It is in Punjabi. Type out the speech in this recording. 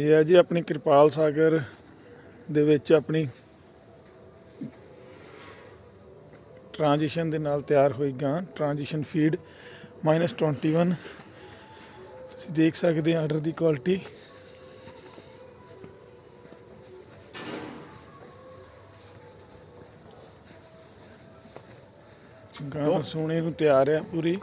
ਇਹ ਹੈ ਜੀ ਆਪਣੀ ਕਿਰਪਾਲ ਸਾਗਰ ਦੇ ਵਿੱਚ ਆਪਣੀ ट्रांजिशन ਦੇ ਨਾਲ ਤਿਆਰ ਹੋਈ ਗਾਂ। ट्रांजिशन फीड -21 ਤੁਸੀਂ ਦੇਖ ਸਕਦੇ ਆਰਡਰ ਦੀ ਕੁਆਲਿਟੀ। ਗਾਂ ਸੋਨੇ ਨੂੰ ਤਿਆਰ ਹੈ ਪੂਰੀ।